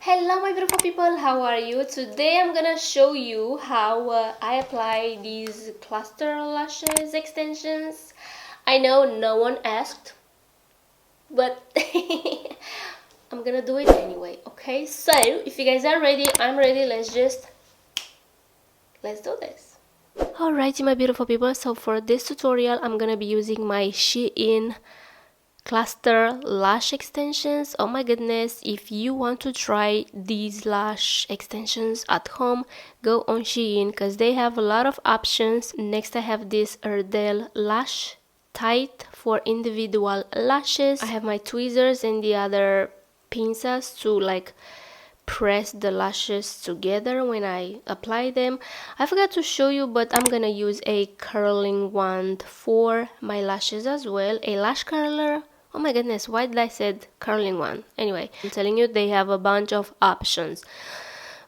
Hello my beautiful people, how are you? Today I'm gonna show you how I apply these cluster lashes extensions. I know no one asked, but I'm gonna do it anyway, okay? So if you guys are ready, I'm ready. Let's do this. Alrighty my beautiful people, so for this tutorial I'm gonna be using my Shein cluster lash extensions. Oh my goodness, if you want to try these lash extensions at home, go on Shein because they have a lot of options. Next I have this Ardell LashTite for individual lashes. I have my tweezers and the other pinzas to press the lashes together when I apply them. I forgot to show you, but I'm gonna use a curling wand for my lashes as well, a lash curler. Oh my goodness, why did I said curling one? Anyway, I'm telling you, they have a bunch of options.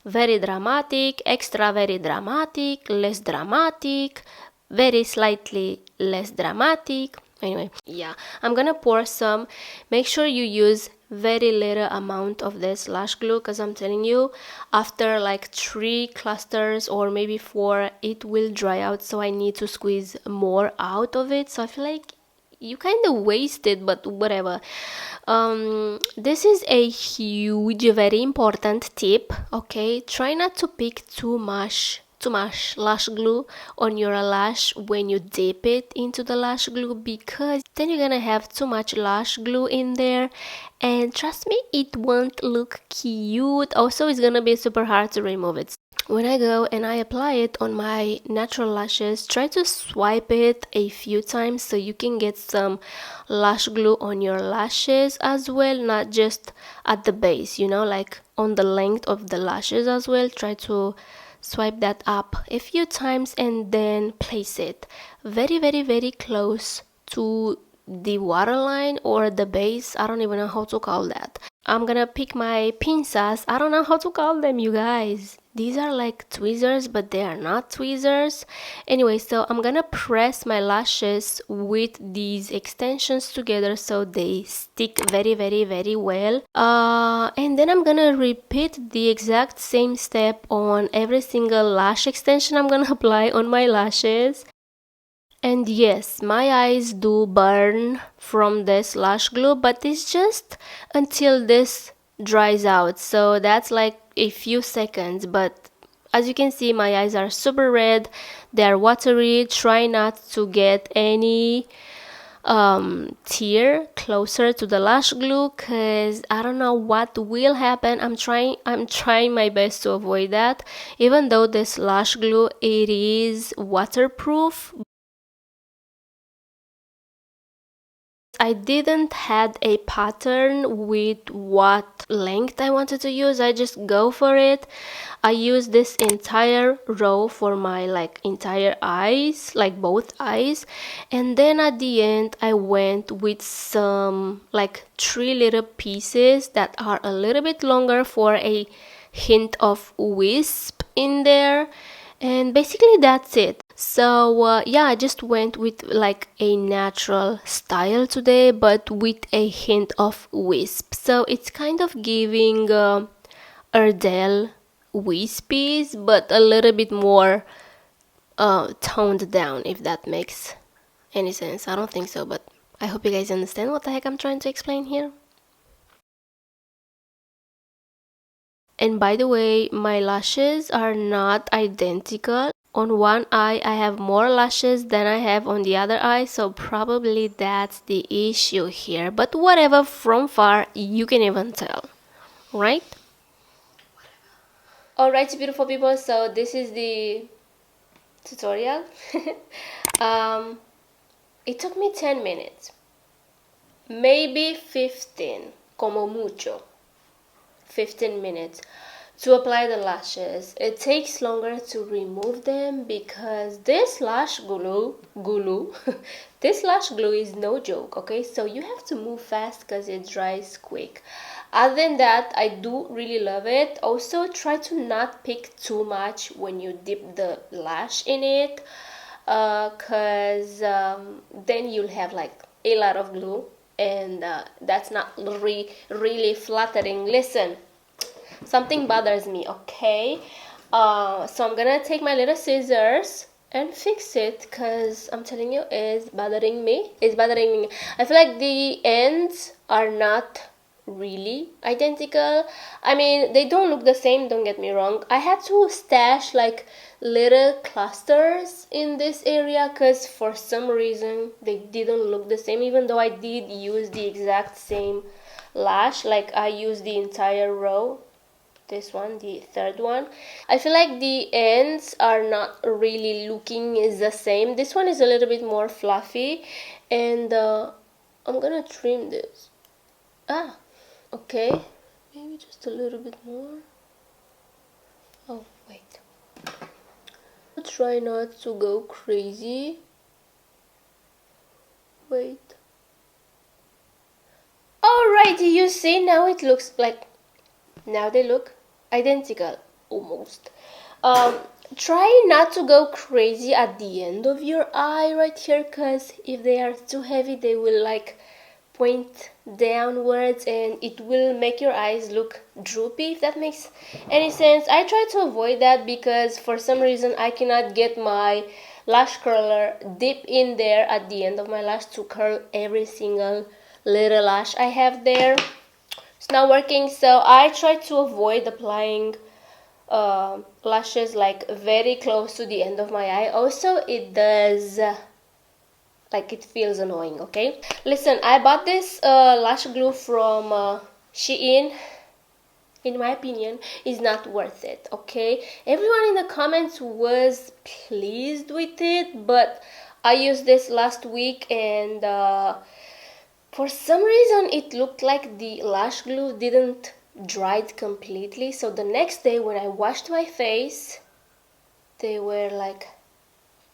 Very dramatic, extra very dramatic, less dramatic, very slightly less dramatic. Anyway, yeah, I'm gonna pour some. Make sure you use very little amount of this lash glue because I'm telling you, after like 3 clusters or maybe 4, it will dry out, so I need to squeeze more out of it. So I feel like you kind of waste it, but whatever. This is a huge, very important tip. Okay, try not to pick too much lash glue on your lash when you dip it into the lash glue, because then you're gonna have too much lash glue in there, and trust me, it won't look cute. Also, it's gonna be super hard to remove it. When I go and I apply it on my natural lashes, try to swipe it a few times so you can get some lash glue on your lashes as well, not just at the base, like on the length of the lashes as well. Try to swipe that up a few times and then place it very, very, very close to the waterline or the base. I don't even know how to call that. I'm gonna pick my pinzas. I don't know how to call them, you guys. These are like tweezers, but they are not tweezers. Anyway, so I'm gonna press my lashes with these extensions together so they stick very, very, very well. And then I'm gonna repeat the exact same step on every single lash extension I'm gonna apply on my lashes. And yes, my eyes do burn from this lash glue, but it's just until this dries out. So that's like a few seconds, but as you can see, my eyes are super red. They're watery. Try not to get any tear closer to the lash glue, because I don't know what will happen. I'm trying my best to avoid that. Even though this lash glue, it is waterproof, I didn't had a pattern with what length I wanted to use. I just go for it. I use this entire row for my entire eyes, like both eyes, and then at the end I went with some 3 little pieces that are a little bit longer for a hint of wisp in there, and basically that's it. So yeah, I just went with a natural style today, but with a hint of wisp. So it's kind of giving Ardell wispies, but a little bit more toned down, if that makes any sense. I don't think so, but I hope you guys understand what the heck I'm trying to explain here. And by the way, my lashes are not identical. On one eye I have more lashes than I have on the other eye, so probably that's the issue here. But whatever, from far you can even tell, right? Alright, beautiful people, so this is the tutorial. It took me 10 minutes, maybe 15, como mucho. 15 minutes to apply the lashes. It takes longer to remove them because this lash glue this lash glue is no joke, okay? So you have to move fast because it dries quick. Other than that, I do really love it. Also, try to not pick too much when you dip the lash in it, because then you'll have a lot of glue, and that's not really flattering. Listen, something bothers me, okay? So I'm gonna take my little scissors and fix it, because I'm telling you, it's bothering me. I feel like the ends are not really identical. I mean, they don't look the same, don't get me wrong. I had to stash like little clusters in this area because for some reason they didn't look the same, even though I did use the exact same lash. Like I used the entire row, this one, the third one. I feel like the ends are not really looking the same. This one is a little bit more fluffy, and I'm gonna trim this. Okay, maybe just a little bit more. Oh wait, try not to go crazy. Wait. Alright, you see, now it looks like, now they look identical, almost. Try not to go crazy at the end of your eye right here, because if they are too heavy, they will like point downwards and it will make your eyes look droopy, if that makes any sense. I try to avoid that because for some reason I cannot get my lash curler deep in there at the end of my lash to curl every single little lash I have there. It's not working, so I try to avoid applying lashes like very close to the end of my eye. Also, it does like, it feels annoying, okay? Listen, I bought this lash glue from Shein. In my opinion, is not worth it, okay? Everyone in the comments was pleased with it, but I used this last week and for some reason it looked like the lash glue didn't dried completely. So the next day when I washed my face, they were like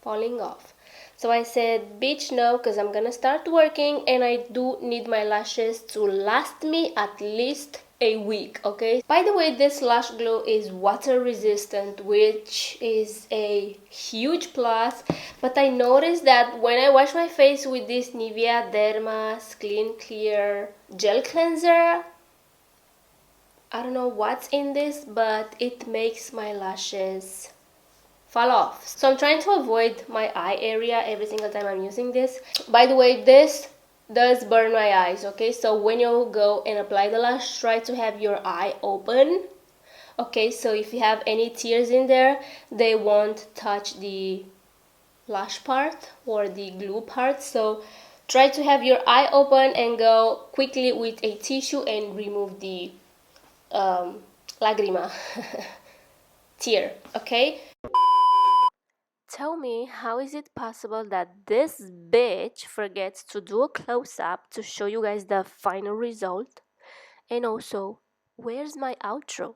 falling off. So I said, bitch, no, because I'm gonna start working and I do need my lashes to last me at least a week, okay? By the way, this lash glue is water resistant, which is a huge plus, but I noticed that when I wash my face with this Nivea Derma's Clean Clear Gel Cleanser, I don't know what's in this, but it makes my lashes fall off. So I'm trying to avoid my eye area every single time I'm using this. By the way, this does burn my eyes, okay? So when you go and apply the lash, try to have your eye open, okay? So if you have any tears in there, they won't touch the lash part or the glue part. So try to have your eye open and go quickly with a tissue and remove the lagrima tear, okay? Tell me, how is it possible that this bitch forgets to do a close-up to show you guys the final result? And also, where's my outro?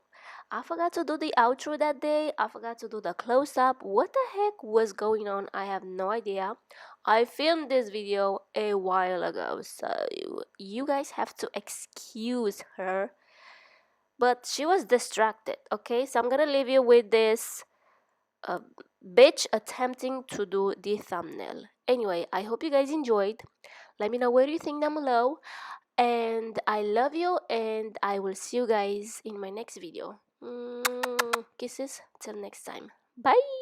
I forgot to do the outro that day. I forgot to do the close-up. What the heck was going on? I have no idea. I filmed this video a while ago, so you guys have to excuse her. But she was distracted, okay? So I'm gonna leave you with this bitch attempting to do the thumbnail. Anyway, I hope you guys enjoyed. Let me know what you think down below. And I love you, and I will see you guys in my next video. Kisses till next time. Bye.